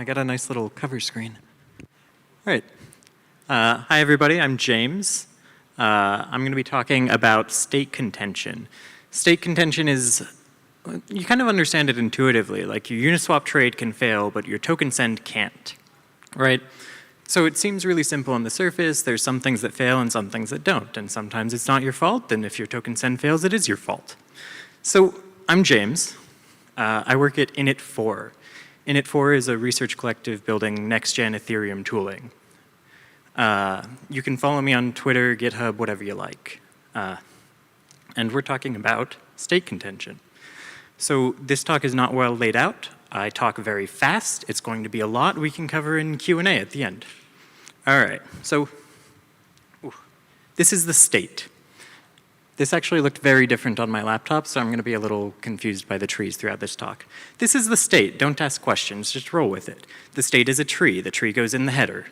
got a nice little cover screen. All right. Hi, everybody. I'm James. I'm going to be talking about state contention. State contention is, you kind of understand it intuitively. Like your Uniswap trade can fail, but your token send can't, right? So it seems really simple on the surface. There's some things that fail and some things that don't. And sometimes it's not your fault. And if your token send fails, it is your fault. So I'm James. I work at Init4. Init4 is a research collective building next-gen Ethereum tooling. You can follow me on Twitter, GitHub, whatever you like. And we're talking about state contention. So this talk is not well laid out. I talk very fast. It's going to be a lot we can cover in Q&A at the end. All right, so this is the state. This actually looked very different on my laptop, so I'm going to be a little confused by the trees throughout this talk. This is the state. Don't ask questions. Just roll with it. The state is a tree. The tree goes in the header.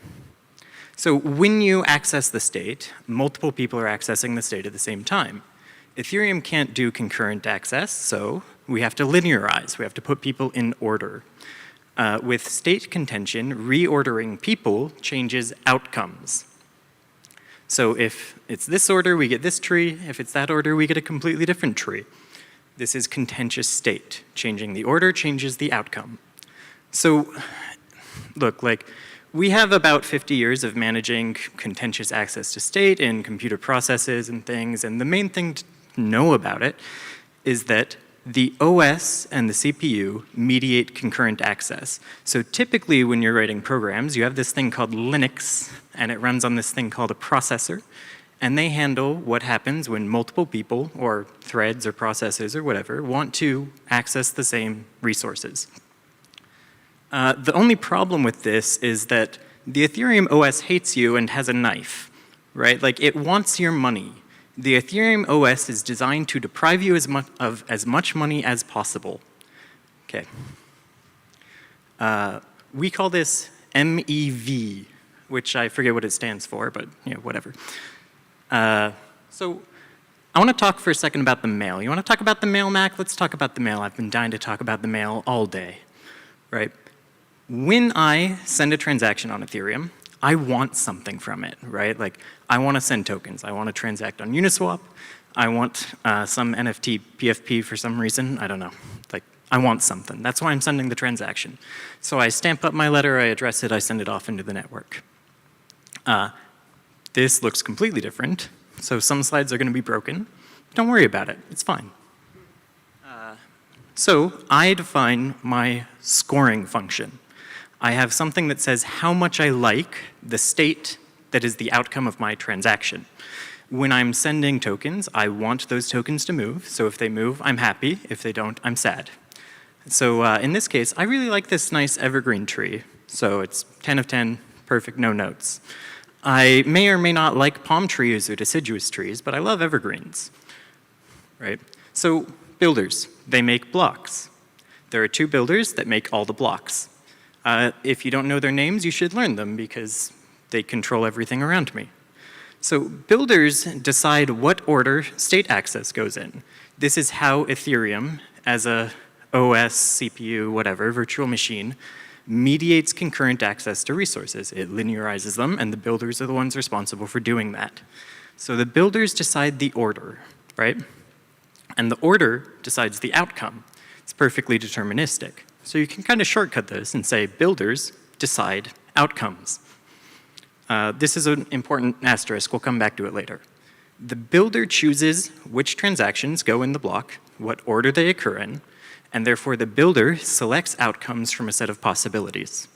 So when you access the state, multiple people are accessing the state at the same time. Ethereum can't do concurrent access, so we have to linearize. We have to put people in order. With state contention, reordering people changes outcomes. So if it's this order, we get this tree. If it's that order, we get a completely different tree. This is contentious state. Changing the order changes the outcome. So look, like, we have about 50 years of managing contentious access to state in computer processes and things, and the main thing to know about it is that the OS and the CPU mediate concurrent access. So typically when you're writing programs, you have this thing called Linux, and it runs on this thing called a processor, and they handle what happens when multiple people, or threads or processes or whatever, want to access the same resources. The only problem with this is that the Ethereum OS hates you and has a knife, right? Like, it wants your money. The Ethereum OS is designed to deprive you of as much money as possible. Okay. We call this MEV, which I forget what it stands for, but you know, whatever. So I want to talk for a second about the mail. You want to talk about the mail, Mac? Let's talk about the mail. I've been dying to talk about the mail all day, right? When I send a transaction on Ethereum, I want something from it, right? Like, I want to send tokens. I want to transact on Uniswap. I want some NFT PFP for some reason. I don't know. Like, I want something. That's why I'm sending the transaction. So I stamp up my letter, I address it, I send it off into the network. This looks completely different. So some slides are going to be broken. Don't worry about it. It's fine. So I define my scoring function. I have something that says how much I like the state that is the outcome of my transaction. When I'm sending tokens, I want those tokens to move. So if they move, I'm happy. If they don't, I'm sad. So in this case, I really like this nice evergreen tree. So it's 10 of 10, perfect, no notes. I may or may not like palm trees or deciduous trees, but I love evergreens, right? So builders, they make blocks. There are two builders that make all the blocks. If you don't know their names, you should learn them because they control everything around me. So builders decide what order state access goes in. This is how Ethereum, as a OS, CPU, whatever, virtual machine, mediates concurrent access to resources. It linearizes them, and the builders are the ones responsible for doing that. So the builders decide the order, right? And the order decides the outcome. It's perfectly deterministic. So you can kind of shortcut this and say builders decide outcomes. This is an important asterisk. We'll come back to it later. The builder chooses which transactions go in the block, what order they occur in, and therefore the builder selects outcomes from a set of possibilities.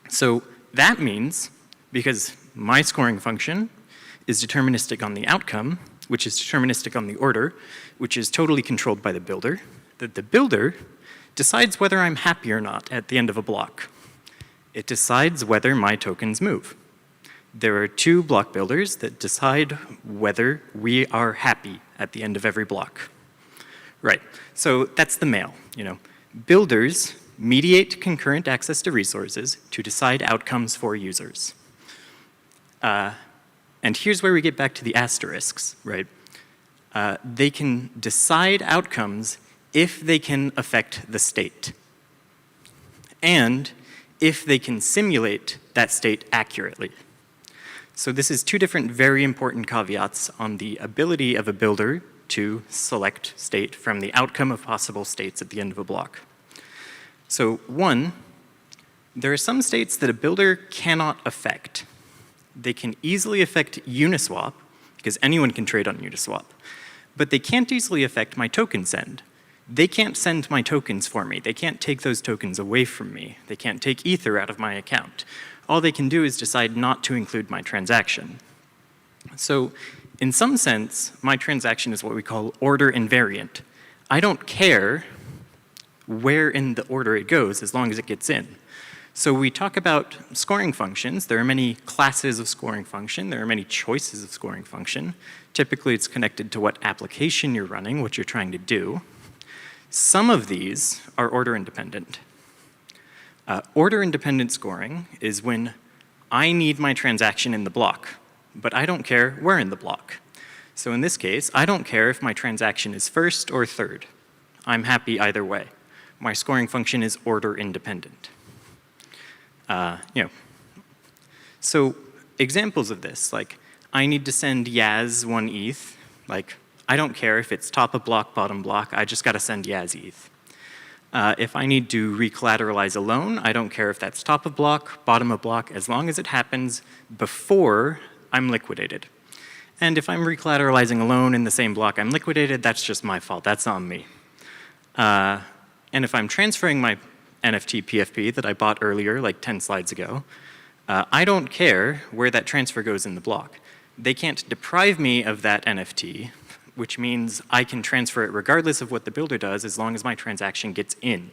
So that means, because my scoring function is deterministic on the outcome, which is deterministic on the order, which is totally controlled by the builder, that the builder decides whether I'm happy or not at the end of a block. It decides whether my tokens move. There are two block builders that decide whether we are happy at the end of every block. Right, so that's the mail, you know. Builders mediate concurrent access to resources to decide outcomes for users. And here's where we get back to the asterisks, right? They can decide outcomes if they can affect the state. and if they can simulate that state accurately. So this is two different very important caveats on the ability of a builder to select state from the outcome of possible states at the end of a block. So one, there are some states that a builder cannot affect. They can easily affect Uniswap, because anyone can trade on Uniswap, but they can't easily affect my token send. They can't send my tokens for me. They can't take those tokens away from me. They can't take Ether out of my account. All they can do is decide not to include my transaction. So in some sense, my transaction is what we call order invariant. I don't care where in the order it goes as long as it gets in. So we talk about scoring functions. There are many classes of scoring function. There are many choices of scoring function. Typically, it's connected to what application you're running, what you're trying to do. Some of these are order independent. Order independent scoring is when I need my transaction in the block, but I don't care where in the block. So in this case, I don't care if my transaction is first or third. I'm happy either way. My scoring function is order independent. So examples of this, like I need to send Yaz 1 ETH, like I don't care if it's top of block, bottom block, I just gotta send Yaz ETH. If I need to recollateralize a loan, I don't care if that's top of block, bottom of block, as long as it happens before I'm liquidated. And if I'm recollateralizing a loan in the same block I'm liquidated, that's just my fault, that's on me. And if I'm transferring my NFT PFP that I bought earlier, like 10 slides ago, I don't care where that transfer goes in the block. They can't deprive me of that NFT, which means I can transfer it regardless of what the builder does as long as my transaction gets in.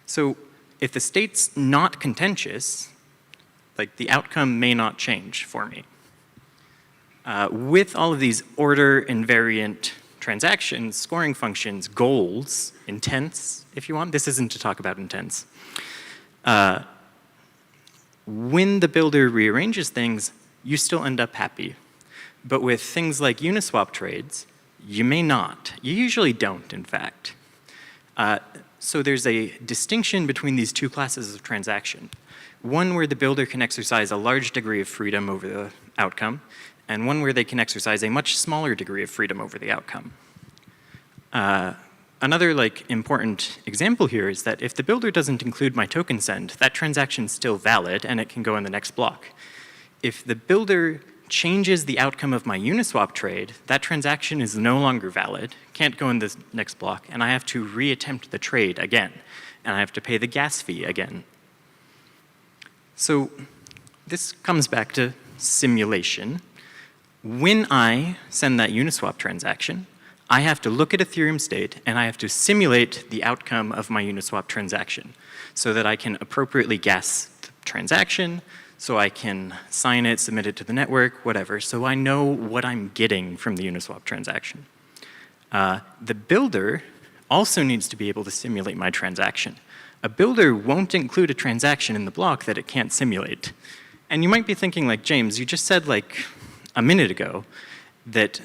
So if the state's not contentious, like the outcome may not change for me. With all of these order invariant transactions, scoring functions, goals, intents, if you want. This isn't to talk about intents. When the builder rearranges things, you still end up happy. But with things like Uniswap trades, you may not. You usually don't, in fact. So there's a distinction between these two classes of transaction. One where the builder can exercise a large degree of freedom over the outcome, and one where they can exercise a much smaller degree of freedom over the outcome. Another important example here is that if the builder doesn't include my token send, that transaction's still valid and it can go in the next block. If the builder changes the outcome of my Uniswap trade, that transaction is no longer valid, can't go in this next block, and I have to reattempt the trade again, and I have to pay the gas fee again. So this comes back to simulation. When I send that Uniswap transaction, I have to look at Ethereum state and I have to simulate the outcome of my Uniswap transaction so that I can appropriately gas the transaction, so I can sign it, submit it to the network, whatever, so I know what I'm getting from the Uniswap transaction. The builder also needs to be able to simulate my transaction. A builder won't include a transaction in the block that it can't simulate. And you might be thinking, James, you just said a minute ago that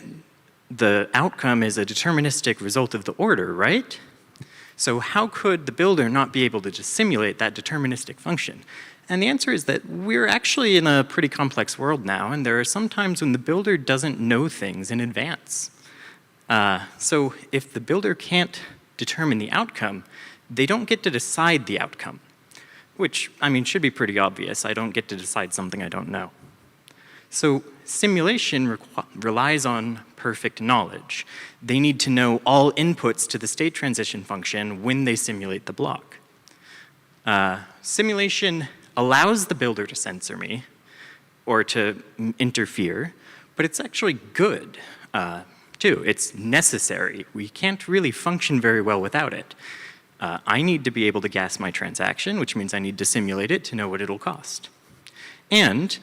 the outcome is a deterministic result of the order, right? So how could the builder not be able to just simulate that deterministic function? And the answer is that we're actually in a pretty complex world now, and there are some times when the builder doesn't know things in advance. So if the builder can't determine the outcome, they don't get to decide the outcome, which, should be pretty obvious. I don't get to decide something I don't know. So simulation relies on perfect knowledge. They need to know all inputs to the state transition function when they simulate the block. Simulation allows the builder to censor me or to interfere, but it's actually good, too. It's necessary. We can't really function very well without it. I need to be able to gas my transaction, which means I need to simulate it to know what it'll cost. And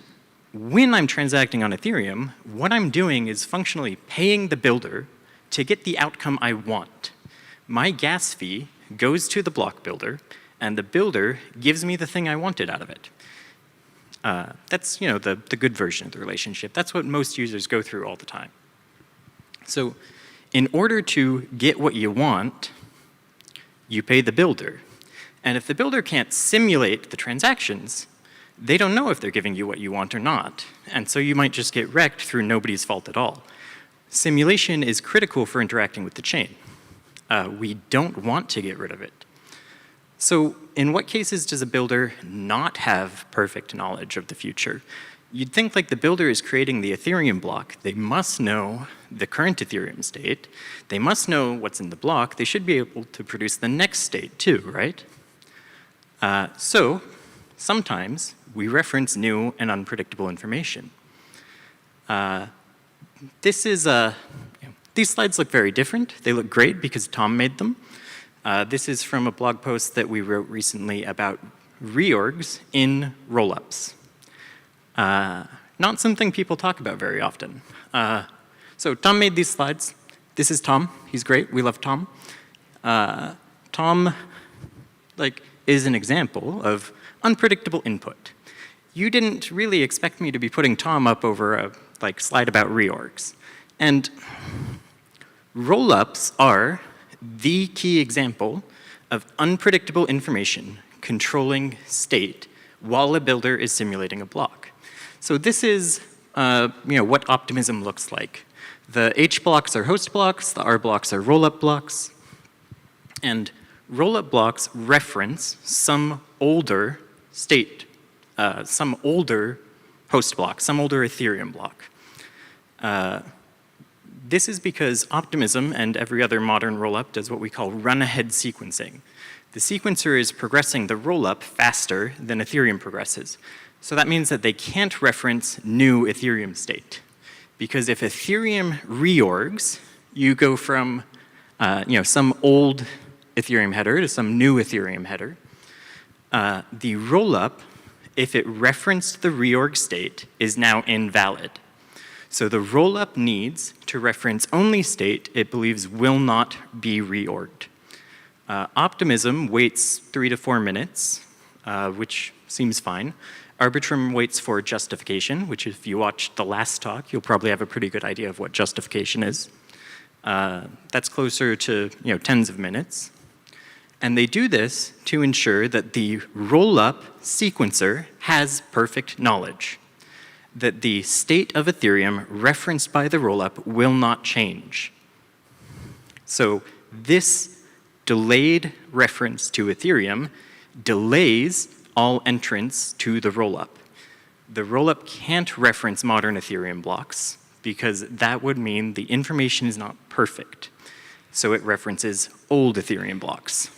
when I'm transacting on Ethereum, what I'm doing is functionally paying the builder to get the outcome I want. My gas fee goes to the block builder, and the builder gives me the thing I wanted out of it. That's the good version of the relationship. That's what most users go through all the time. So in order to get what you want, you pay the builder. And if the builder can't simulate the transactions, they don't know if they're giving you what you want or not. And so you might just get wrecked through nobody's fault at all. Simulation is critical for interacting with the chain. We don't want to get rid of it. So in what cases does a builder not have perfect knowledge of the future? You'd think like the builder is creating the Ethereum block. They must know the current Ethereum state. They must know what's in the block. They should be able to produce the next state too, right? So sometimes we reference new and unpredictable information. These slides look very different. They look great because Tom made them. This is from a blog post that we wrote recently about reorgs in rollups. Not something people talk about very often. So Tom made these slides. This is Tom. He's great. We love Tom. Tom is an example of unpredictable input. You didn't really expect me to be putting Tom up over a slide about reorgs. And rollups are the key example of unpredictable information controlling state while a builder is simulating a block. So this is what optimism looks like. The H blocks are host blocks, the R blocks are rollup blocks, and rollup blocks reference some older state, some older host block, some older Ethereum block. This is because Optimism and every other modern rollup does what we call run-ahead sequencing. The sequencer is progressing the rollup faster than Ethereum progresses. So that means that they can't reference new Ethereum state. Because if Ethereum reorgs, you go from some old Ethereum header to some new Ethereum header. The rollup, if it referenced the reorg state, is now invalid. So the rollup needs to reference only state it believes will not be reorged. Optimism waits 3 to 4 minutes, which seems fine. Arbitrum waits for justification, which if you watched the last talk, you'll probably have a pretty good idea of what justification is. That's closer to tens of minutes. And they do this to ensure that the rollup sequencer has perfect knowledge, that the state of Ethereum referenced by the rollup will not change. So this delayed reference to Ethereum delays all entrance to the rollup. The rollup can't reference modern Ethereum blocks because that would mean the information is not perfect. So it references old Ethereum blocks.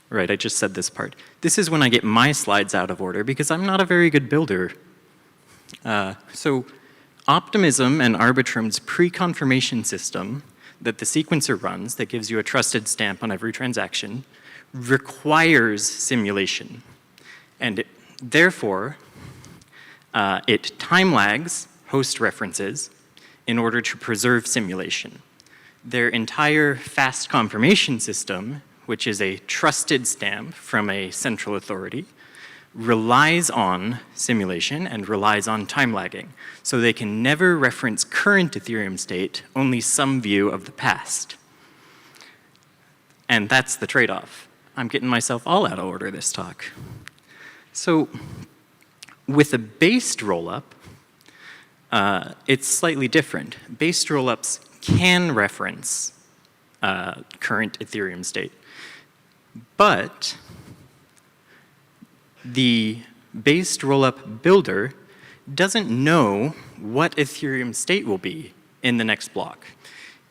Right, I just said this part. This is when I get my slides out of order because I'm not a very good builder. So Optimism and Arbitrum's pre-confirmation system that the sequencer runs that gives you a trusted stamp on every transaction requires simulation. And therefore, it time lags host references in order to preserve simulation. Their entire fast confirmation system, which is a trusted stamp from a central authority, relies on simulation and relies on time lagging. So they can never reference current Ethereum state, only some view of the past. And that's the trade-off. I'm getting myself all out of order this talk. So with a based rollup, it's slightly different. Based rollups can reference current Ethereum state. But the based rollup builder doesn't know what Ethereum state will be in the next block.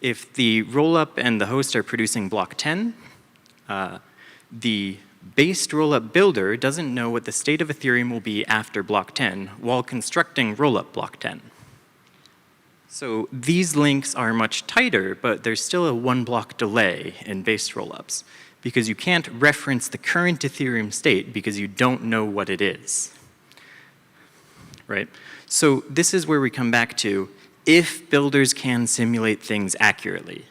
If the rollup and the host are producing block 10, the based rollup builder doesn't know what the state of Ethereum will be after block 10 while constructing rollup block 10. So these links are much tighter, but there's still a 1 block delay in based rollups because you can't reference the current Ethereum state because you don't know what it is. Right? So this is where we come back to if builders can simulate things accurately.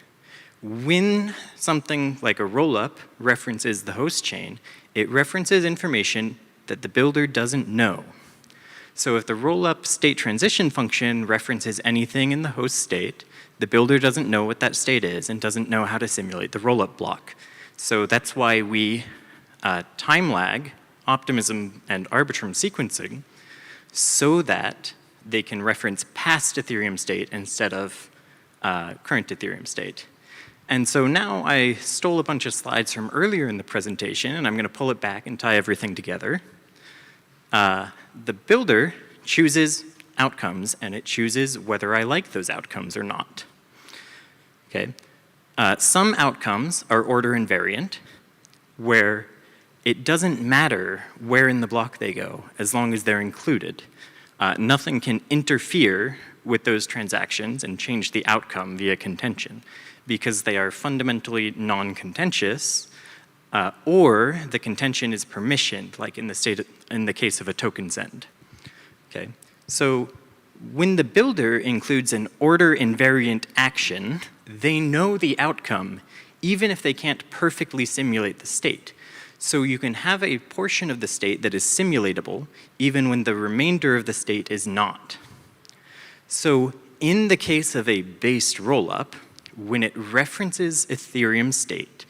When something like a rollup references the host chain, it references information that the builder doesn't know. So if the rollup state transition function references anything in the host state, the builder doesn't know what that state is and doesn't know how to simulate the rollup block. So that's why we time lag optimism and Arbitrum sequencing so that they can reference past Ethereum state instead of current Ethereum state. And so now I stole a bunch of slides from earlier in the presentation, and I'm going to pull it back and tie everything together. The builder chooses outcomes, and it chooses whether I like those outcomes or not. Okay. Some outcomes are order invariant, where it doesn't matter where in the block they go, as long as they're included. Nothing can interfere with those transactions and change the outcome via contention, because they are fundamentally non-contentious, or the contention is permissioned, like in the case of a token send. Okay, so when the builder includes an order invariant action, they know the outcome, even if they can't perfectly simulate the state. So you can have a portion of the state that is simulatable, even when the remainder of the state is not. So in the case of a based rollup, when it references Ethereum state,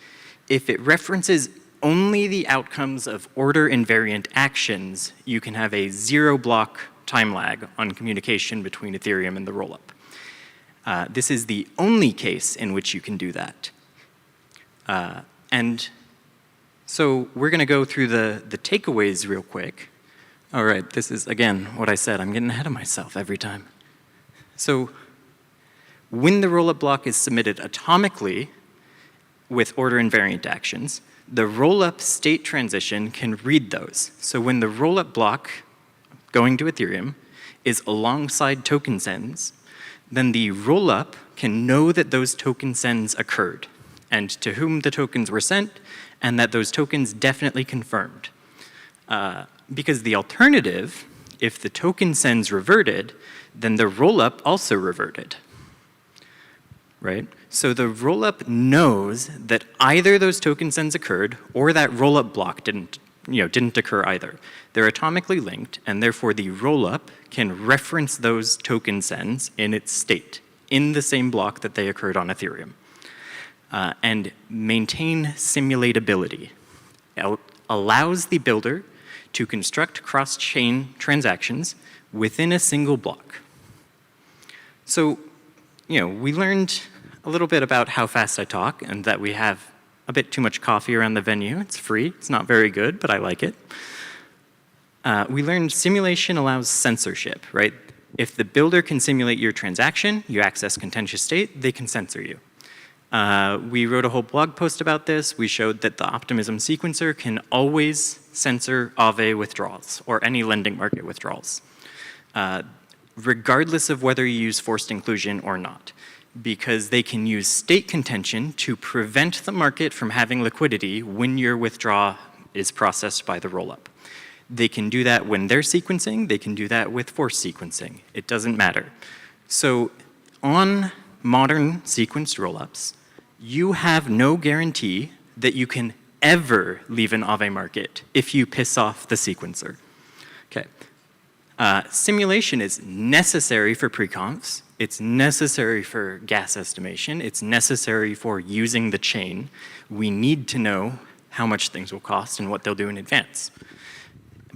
if it references only the outcomes of order invariant actions, you can have a 0-block time lag on communication between Ethereum and the rollup. This is the only case in which you can do that. And so we're going to go through the takeaways real quick. All right, this is, again, what I said. I'm getting ahead of myself every time. So when the rollup block is submitted atomically with order invariant actions, the rollup state transition can read those. So when the rollup block going to Ethereum is alongside token sends, then the rollup can know that those token sends occurred and to whom the tokens were sent, and that those tokens definitely confirmed. Because the alternative, if the token sends reverted, then the rollup also reverted, right? So the rollup knows that either those token sends occurred or that rollup block didn't occur either. They're atomically linked, and therefore the rollup can reference those token sends in its state, in the same block that they occurred on Ethereum. And maintain simulatability. It allows the builder to construct cross-chain transactions within a single block. So, we learned a little bit about how fast I talk and that we have a bit too much coffee around the venue. It's free. It's not very good, but I like it. We learned simulation allows censorship, right? If the builder can simulate your transaction, you access contentious state, they can censor you. We wrote a whole blog post about this. We showed that the optimism sequencer can always censor Aave withdrawals or any lending market withdrawals, regardless of whether you use forced inclusion or not, because they can use state contention to prevent the market from having liquidity when your withdrawal is processed by the rollup. They can do that when they're sequencing. They can do that with forced sequencing. It doesn't matter. So on modern sequenced rollups, you have no guarantee that you can ever leave an Aave market if you piss off the sequencer. Okay. Simulation is necessary for pre-confs. It's necessary for gas estimation. It's necessary for using the chain. We need to know how much things will cost and what they'll do in advance.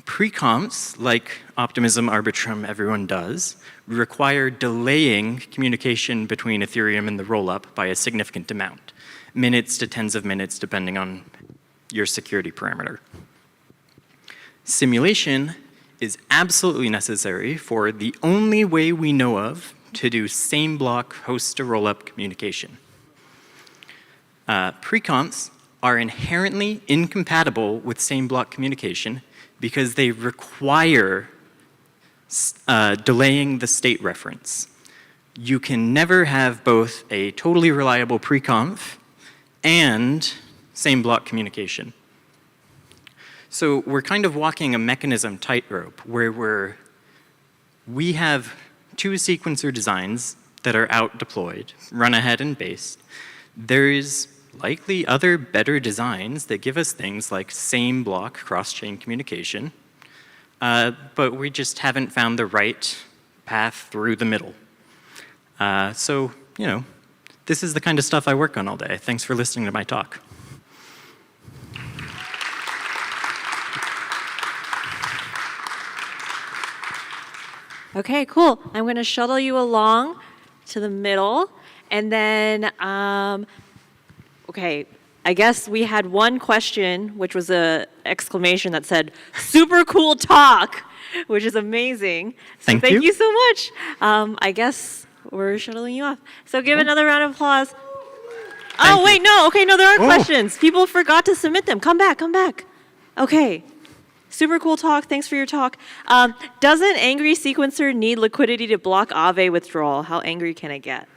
Pre-confs, like Optimism, Arbitrum, everyone does, require delaying communication between Ethereum and the rollup by a significant amount, minutes to tens of minutes, depending on your security parameter. Simulation is absolutely necessary for the only way we know of to do same block host to rollup communication. Pre-confs are inherently incompatible with same block communication because they require delaying the state reference. You can never have both a totally reliable pre-conf and same block communication. So we're kind of walking a mechanism tightrope where we have two sequencer designs that are out deployed, run ahead and based. There's likely other better designs that give us things like same block cross-chain communication, but we just haven't found the right path through the middle. So, this is the kind of stuff I work on all day. Thanks for listening to my talk. Okay, cool. I'm going to shuttle you along to the middle. And then, okay, I guess we had one question, which was a exclamation that said, super cool talk, which is amazing. So thank you so much. I guess we're shuttling you off. So give another round of applause. Oh, wait, no. Okay, no, there are questions. People forgot to submit them. Come back, come back. Okay. Super cool talk. Thanks for your talk. Does an angry sequencer need liquidity to block Aave withdrawal? How angry can it get?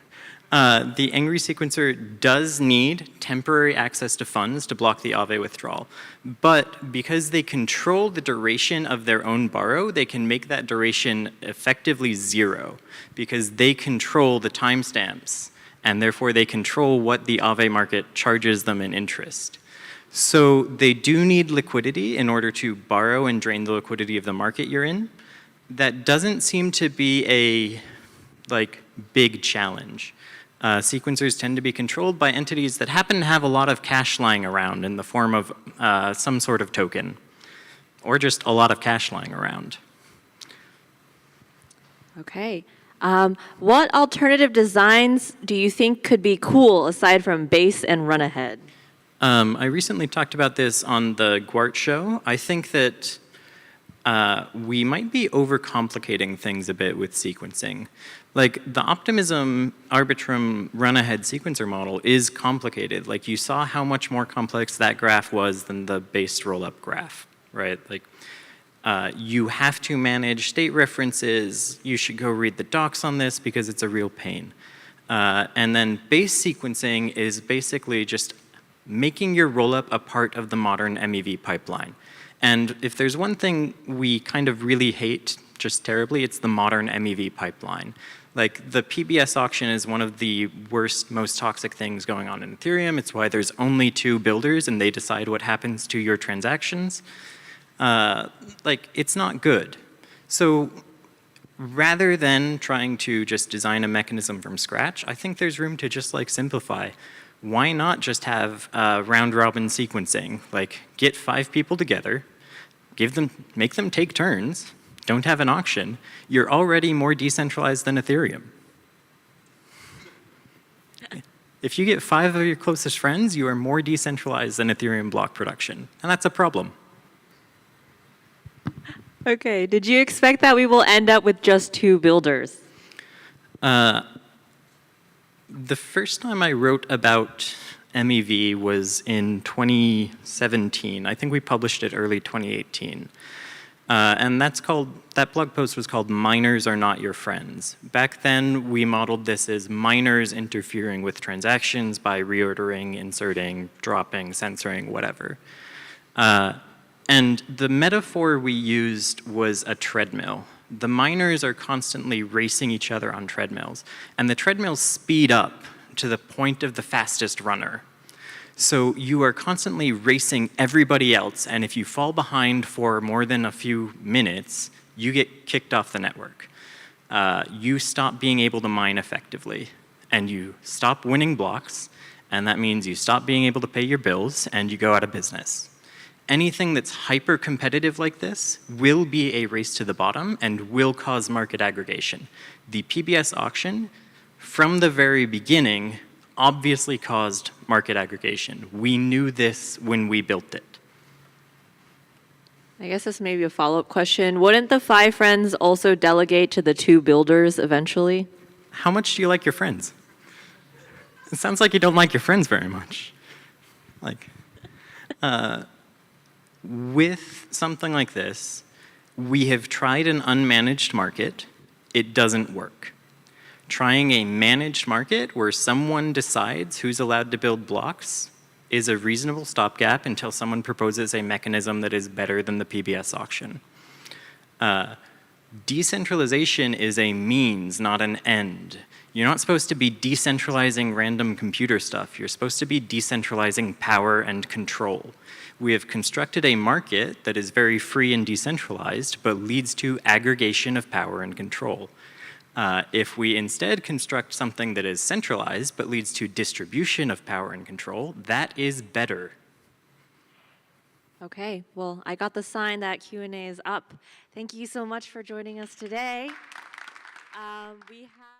The angry sequencer does need temporary access to funds to block the Aave withdrawal. But because they control the duration of their own borrow, they can make that duration effectively 0 because they control the timestamps, and therefore they control what the Aave market charges them in interest. So they do need liquidity in order to borrow and drain the liquidity of the market you're in. That doesn't seem to be a big challenge. Sequencers tend to be controlled by entities that happen to have a lot of cash lying around in the form of some sort of token, or just a lot of cash lying around. Okay. What alternative designs do you think could be cool aside from base and run ahead? I recently talked about this on the Gwart show. I think that we might be overcomplicating things a bit with sequencing. Like the Optimism Arbitrum run-ahead sequencer model is complicated. Like you saw how much more complex that graph was than the base roll-up graph, right? Like you have to manage state references. You should go read the docs on this because it's a real pain. And then base sequencing is basically just making your rollup a part of the modern MEV pipeline. And if there's one thing we kind of really hate just terribly, it's the modern MEV pipeline. Like the PBS auction is one of the worst, most toxic things going on in Ethereum. It's why there's only 2 builders and they decide what happens to your transactions. It's not good. So rather than trying to just design a mechanism from scratch, I think there's room to just simplify. Why not just have round-robin sequencing? Like, get 5 people together, make them take turns, don't have an auction. You're already more decentralized than Ethereum. If you get 5 of your closest friends, you are more decentralized than Ethereum block production, and that's a problem. Okay, did you expect that we will end up with just 2 builders? The first time I wrote about MEV was in 2017. I think we published it early 2018. And that blog post was called Miners Are Not Your Friends. Back then, we modeled this as miners interfering with transactions by reordering, inserting, dropping, censoring, whatever. And the metaphor we used was a treadmill. The miners are constantly racing each other on treadmills, and the treadmills speed up to the point of the fastest runner. So you are constantly racing everybody else, and if you fall behind for more than a few minutes, you get kicked off the network. You stop being able to mine effectively, and you stop winning blocks, and that means you stop being able to pay your bills, and you go out of business. Anything that's hyper-competitive like this will be a race to the bottom and will cause market aggregation. The PBS auction, from the very beginning, obviously caused market aggregation. We knew this when we built it. I guess this may be a follow-up question. Wouldn't the 5 friends also delegate to the 2 builders eventually? How much do you like your friends? It sounds like you don't like your friends very much. With something like this, we have tried an unmanaged market. It doesn't work. Trying a managed market where someone decides who's allowed to build blocks is a reasonable stopgap until someone proposes a mechanism that is better than the PBS auction. Decentralization is a means, not an end. You're not supposed to be decentralizing random computer stuff. You're supposed to be decentralizing power and control. We have constructed a market that is very free and decentralized, but leads to aggregation of power and control. If we instead construct something that is centralized, but leads to distribution of power and control, that is better. Okay, well, I got the sign that Q&A is up. Thank you so much for joining us today. We have